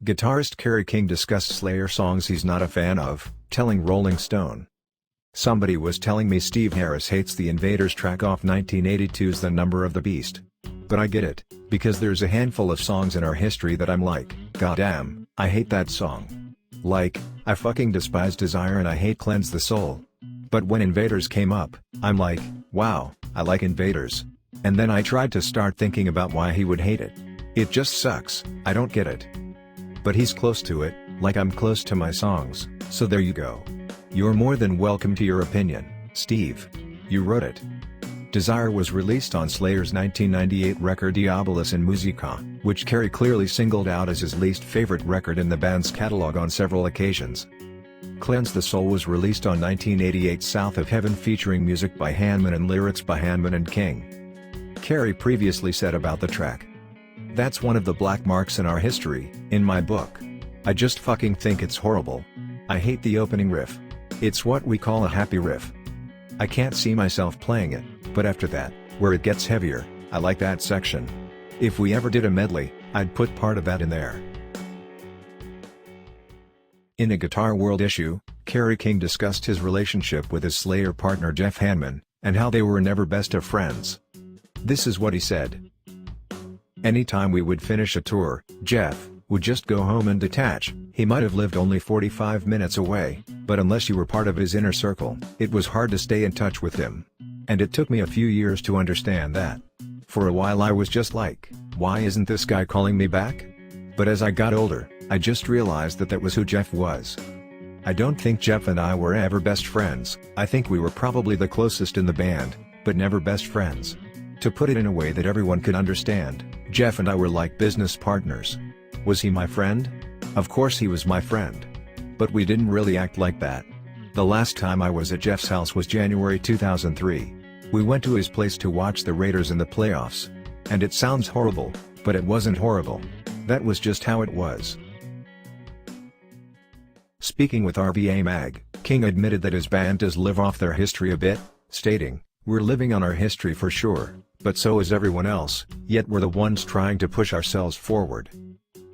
Guitarist Kerry King discussed Slayer songs he's not a fan of, telling Rolling Stone. Somebody was telling me Steve Harris hates the Invaders track off 1982's The Number of the Beast. But I get it, because there's a handful of songs in our history that I'm like, goddamn, I hate that song. Like, I fucking despise Desire and I hate Cleanse the Soul. But when Invaders came up, I'm like, wow, I like Invaders. And then I tried to start thinking about why he would hate it. It just sucks, I don't get it. But he's close to it, like I'm close to my songs, so there you go. You're more than welcome to your opinion, Steve. You wrote it. Desire was released on Slayer's 1998 record Diabolus and Musica, which Kerry clearly singled out as his least favorite record in the band's catalog on several occasions. Cleanse the Soul was released on 1988's South of Heaven featuring music by Hammond and lyrics by Hammond and King. Kerry previously said about the track, "That's one of the black marks in our history, in my book. I just fucking think it's horrible. I hate the opening riff. It's what we call a happy riff. I can't see myself playing it, but after that, where it gets heavier, I like that section. If we ever did a medley, I'd put part of that in there." In a Guitar World issue, Kerry King discussed his relationship with his Slayer partner Jeff Hammond, and how they were never best of friends. This is what he said. "Anytime we would finish a tour, Jeff would just go home and detach. He might have lived only 45 minutes away, but unless you were part of his inner circle, it was hard to stay in touch with him. And it took me a few years to understand that. For a while I was just like, why isn't this guy calling me back? But as I got older, I just realized that that was who Jeff was. I don't think Jeff and I were ever best friends. I think we were probably the closest in the band, but never best friends. To put it in a way that everyone could understand, Jeff and I were like business partners. Was he my friend? Of course he was my friend. But we didn't really act like that. The last time I was at Jeff's house was January 2003. We went to his place to watch the Raiders in the playoffs. And it sounds horrible, but it wasn't horrible. That was just how it was." Speaking with RVA Mag, King admitted that his band does live off their history a bit, stating, "We're living on our history for sure, but so is everyone else, yet we're the ones trying to push ourselves forward."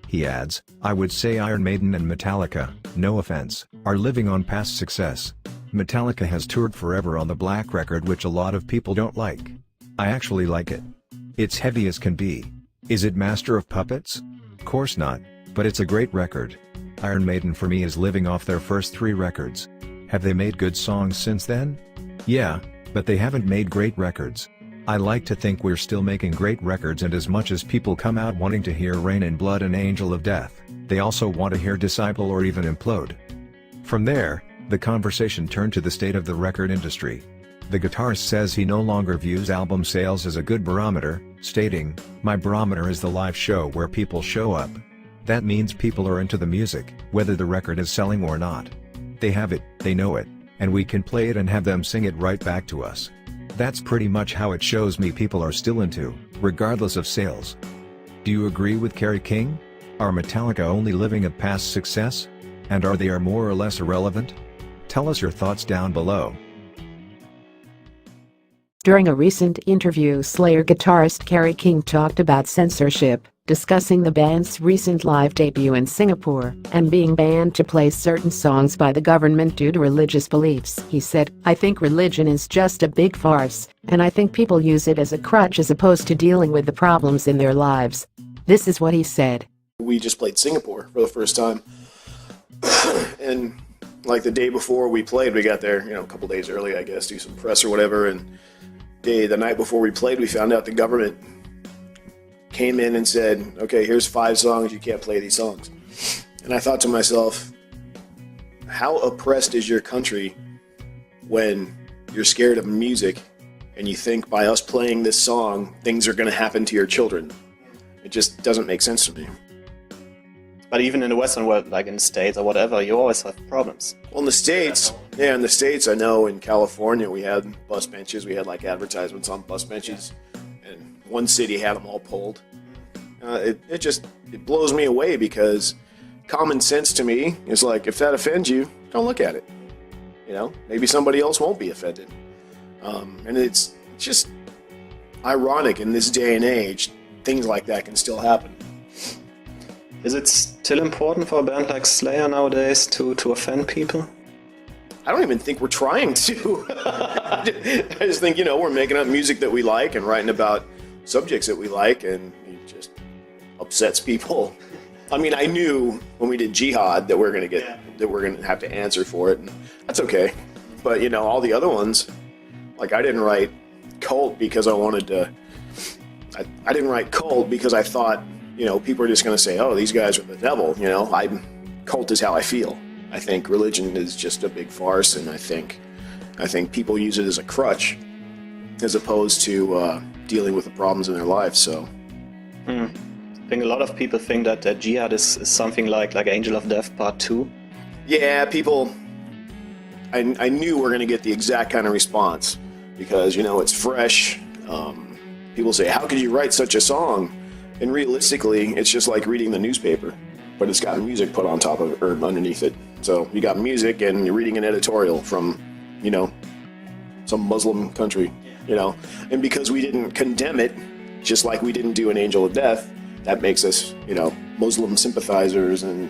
He adds, "I would say Iron Maiden and Metallica, no offense, are living on past success. Metallica has toured forever on the Black record, which a lot of people don't like. I actually like it. It's heavy as can be. Is it Master of Puppets? Course not, but it's a great record. Iron Maiden for me is living off their first 3 records. Have they made good songs since then? Yeah, but they haven't made great records. I like to think we're still making great records, and as much as people come out wanting to hear Rain in Blood and Angel of Death, they also want to hear Disciple or even Implode." From there, the conversation turned to the state of the record industry. The guitarist says he no longer views album sales as a good barometer, stating, "My barometer is the live show where people show up. That means people are into the music, whether the record is selling or not. They have it, they know it, and we can play it and have them sing it right back to us. That's pretty much how it shows me people are still into, regardless of sales." Do you agree with Kerry King? Are Metallica only living at past success? And are they more or less irrelevant? Tell us your thoughts down below. During a recent interview, Slayer guitarist Kerry King talked about censorship, discussing the band's recent live debut in Singapore and being banned to play certain songs by the government due to religious beliefs. He said, "I think religion is just a big farce, and I think people use it as a crutch as opposed to dealing with the problems in their lives." This is what he said. We just played Singapore for the first time. And like the day before we played, we got there, a couple days early, I guess, do some press or whatever. And the night before we played, we found out the government came in and said, "Okay, here's 5 songs, you can't play these songs." And I thought to myself, how oppressed is your country when you're scared of music and you think by us playing this song, things are going to happen to your children? It just doesn't make sense to me. But even in the Western world, like in the States or whatever, you always have problems. Well, in the States, I know in California we had bus benches, we had like advertisements on bus benches, and one city had them all pulled. It blows me away, because common sense to me is like, if that offends you, don't look at it. Maybe somebody else won't be offended. And it's just ironic in this day and age, things like that can still happen. Is it still important for a band like Slayer nowadays to offend people? I don't even think we're trying to. I just think, we're making up music that we like and writing about subjects that we like, and it just upsets people. I mean, I knew when we did Jihad that we're gonna have to answer for it, and that's okay. But all the other ones, like I didn't write Cult because I wanted to. I didn't write Cult because I thought people are just gonna say, oh, these guys are the devil. Cult is how I feel. I think religion is just a big farce, and I think people use it as a crutch as opposed to dealing with the problems in their life. So. I think a lot of people think that Jihad is something like Angel of Death Part 2. Yeah, people. I knew we were going to get the exact kind of response because it's fresh. People say, "How could you write such a song?" And realistically, it's just like reading the newspaper, but it's got music put on top of it or underneath it. So you got music, and you're reading an editorial from, some Muslim country, And because we didn't condemn it, just like we didn't do an Angel of Death. That makes us, Muslim sympathizers, and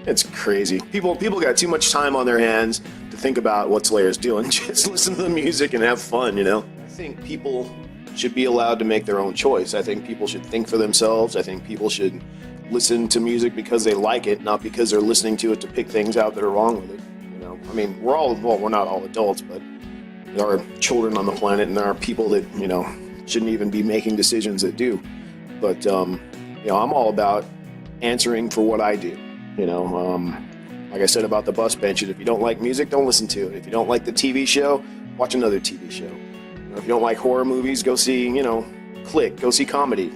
it's crazy. People got too much time on their hands to think about what Slayer's doing. Just listen to the music and have fun, I think people should be allowed to make their own choice. I think people should think for themselves. I think people should listen to music because they like it, not because they're listening to it to pick things out that are wrong with it. I mean, we're not all adults, but there are children on the planet, and there are people that, shouldn't even be making decisions that do. But, I'm all about answering for what I do. Like I said about the bus benches, if you don't like music, don't listen to it. If you don't like the TV show, watch another TV show. If you don't like horror movies, go see, Click, go see comedy.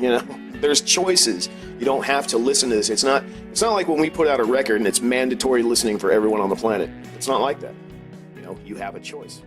There's choices. You don't have to listen to this. It's not like when we put out a record and it's mandatory listening for everyone on the planet. It's not like that. You have a choice.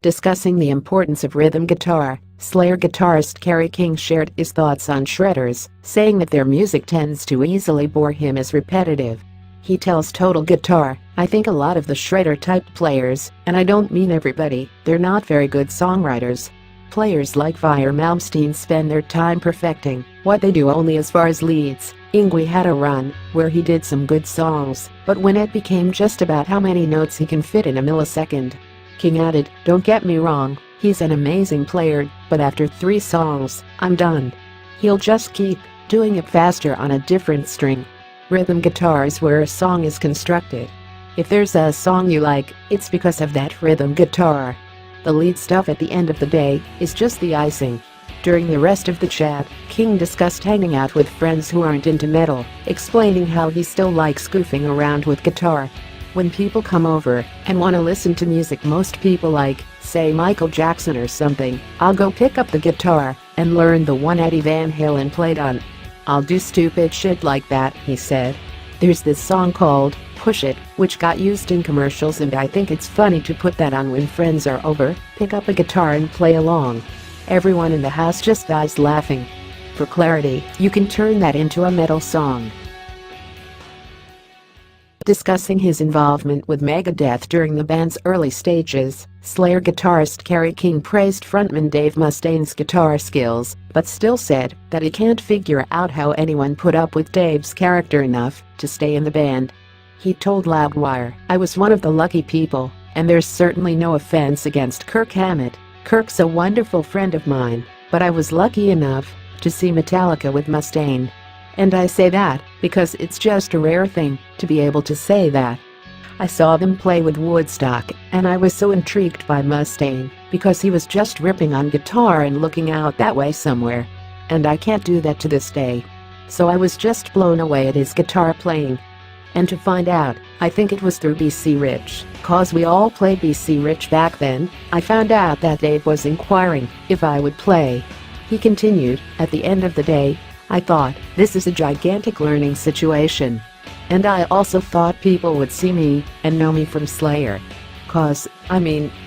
Discussing the importance of rhythm guitar, Slayer guitarist Kerry King shared his thoughts on shredders, saying that their music tends to easily bore him as repetitive. He tells Total Guitar, "I think a lot of the shredder-type players, and I don't mean everybody, they're not very good songwriters. Players like Fire Malmsteen spend their time perfecting what they do only as far as leads. Yngwie had a run where he did some good songs, but when it became just about how many notes he can fit in a millisecond." King added, "Don't get me wrong, he's an amazing player, but after 3 songs, I'm done. He'll just keep doing it faster on a different string." Rhythm guitar is where a song is constructed. If there's a song you like, it's because of that rhythm guitar. The lead stuff at the end of the day is just the icing. During the rest of the chat, King discussed hanging out with friends who aren't into metal, explaining how he still likes goofing around with guitar. When people come over and want to listen to music most people like, say Michael Jackson or something, I'll go pick up the guitar and learn the one Eddie Van Halen played on. I'll do stupid shit like that, he said. There's this song called Push It, which got used in commercials, and I think it's funny to put that on when friends are over, pick up a guitar and play along. Everyone in the house just dies laughing. For clarity, you can turn that into a metal song. Discussing his involvement with Megadeth during the band's early stages, Slayer guitarist Kerry King praised frontman Dave Mustaine's guitar skills, but still said that he can't figure out how anyone put up with Dave's character enough to stay in the band. He told Loudwire, "I was one of the lucky people, and there's certainly no offense against Kirk Hammond. Kirk's a wonderful friend of mine, but I was lucky enough to see Metallica with Mustaine. And I say that because it's just a rare thing to be able to say that. I saw them play with Woodstock, and I was so intrigued by Mustaine because he was just ripping on guitar and looking out that way somewhere. And I can't do that to this day. So I was just blown away at his guitar playing. And to find out, I think it was through BC Rich, cause we all played BC Rich back then, I found out that Dave was inquiring if I would play." He continued, "At the end of the day, I thought, this is a gigantic learning situation. And I also thought people would see me and know me from Slayer. Cause,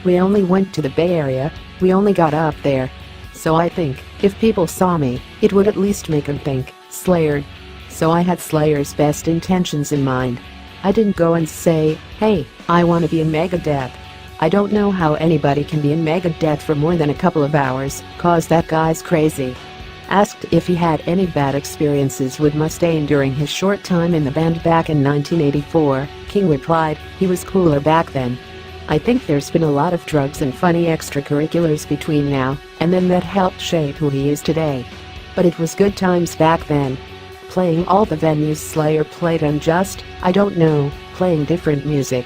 we only went to the Bay Area, we only got up there. So I think, if people saw me, it would at least make them think, Slayer. So I had Slayer's best intentions in mind. I didn't go and say, hey, I want to be in Megadeth. I don't know how anybody can be in Megadeth for more than a couple of hours, cause that guy's crazy. Asked if he had any bad experiences with Mustaine during his short time in the band back in 1984, King replied, "He was cooler back then. I think there's been a lot of drugs and funny extracurriculars between now and then that helped shape who he is today. But it was good times back then. Playing all the venues Slayer played on, just, I don't know, playing different music.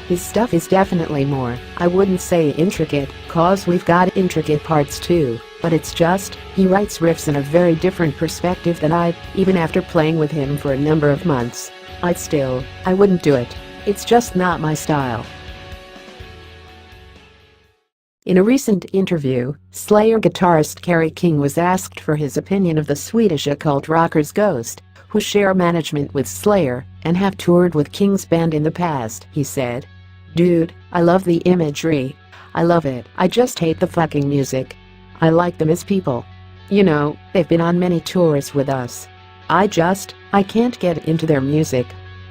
His stuff is definitely more, I wouldn't say intricate, cause we've got intricate parts too, but it's just, he writes riffs in a very different perspective than even after playing with him for a number of months. I wouldn't do it. It's just not my style." In a recent interview, Slayer guitarist Kerry King was asked for his opinion of the Swedish occult rockers Ghost, who share management with Slayer and have toured with King's band in the past. He said, "Dude, I love the imagery. I love it. I just hate the fucking music. I like them as people. You know, they've been on many tours with us. I can't get into their music.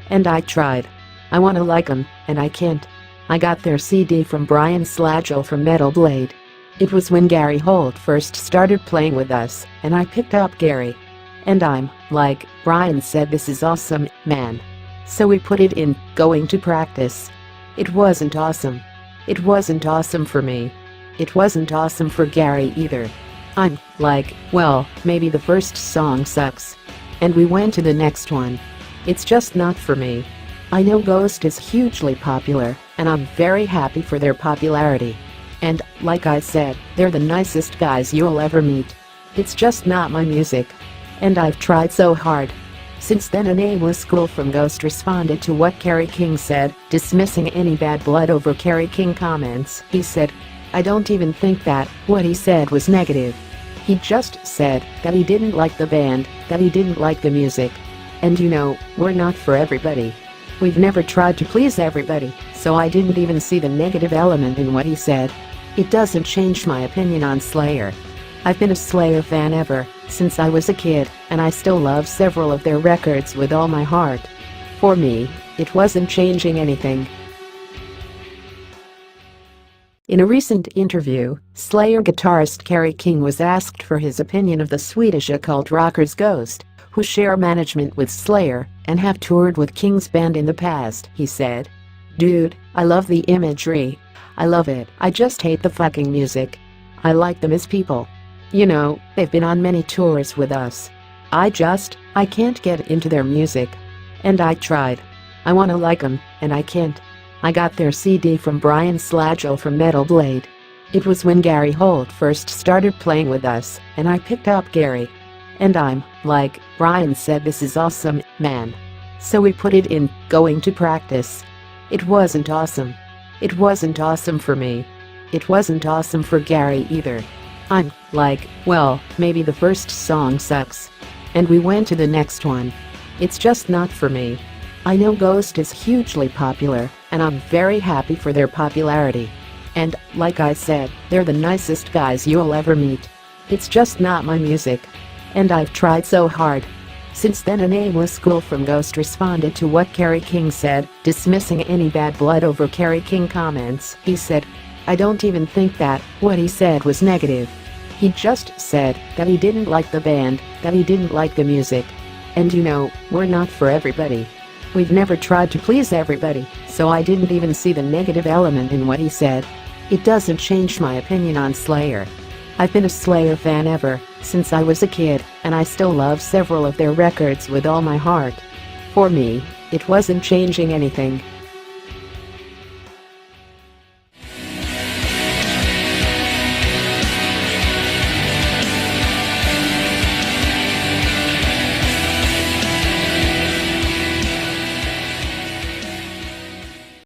And I tried. I wanna like them, and I can't. I got their CD from Brian Slagel from Metal Blade. It was when Gary Holt first started playing with us, and I picked up Gary. And I'm like, Brian said, this is awesome, man. So we put it in, going to practice. It wasn't awesome. It wasn't awesome for me. It wasn't awesome for Gary either. I'm like, well, maybe the first song sucks. And we went to the next one. It's just not for me. I know Ghost is hugely popular, and I'm very happy for their popularity. And, like I said, they're the nicest guys you'll ever meet. It's just not my music. And I've tried so hard." Since then, a nameless school from Ghost responded to what Kerry King said, dismissing any bad blood over Kerry King comments. He said, "I don't even think that what he said was negative. He just said that he didn't like the band, that he didn't like the music. And you know, we're not for everybody. We've never tried to please everybody, so I didn't even see the negative element in what he said. It doesn't change my opinion on Slayer. I've been a Slayer fan ever since I was a kid, and I still love several of their records with all my heart. For me, it wasn't changing anything." In a recent interview, Slayer guitarist Kerry King was asked for his opinion of the Swedish occult rockers Ghost, who share management with Slayer and have toured with King's band in the past. He said, "Dude, I love the imagery. I love it. I just hate the fucking music. I like them as people. You know, they've been on many tours with us. I can't get into their music. And I tried. I wanna like them, and I can't. I got their CD from Brian Slagel from Metal Blade. It was when Gary Holt first started playing with us, and I picked up Gary. And I'm like, Brian said, this is awesome, man. So we put it in, going to practice. It wasn't awesome. It wasn't awesome for me. It wasn't awesome for Gary either. I'm like, well, maybe the first song sucks. And we went to the next one. It's just not for me. I know Ghost is hugely popular, and I'm very happy for their popularity. And, like I said, they're the nicest guys you'll ever meet. It's just not my music. And I've tried so hard." Since then, a nameless school from Ghost responded to what Kerry King said, dismissing any bad blood over Kerry King comments. He said, "I don't even think that what he said was negative. He just said that he didn't like the band, that he didn't like the music. And you know, we're not for everybody. We've never tried to please everybody, so I didn't even see the negative element in what he said. It doesn't change my opinion on Slayer. I've been a Slayer fan ever since I was a kid, and I still love several of their records with all my heart. For me, it wasn't changing anything."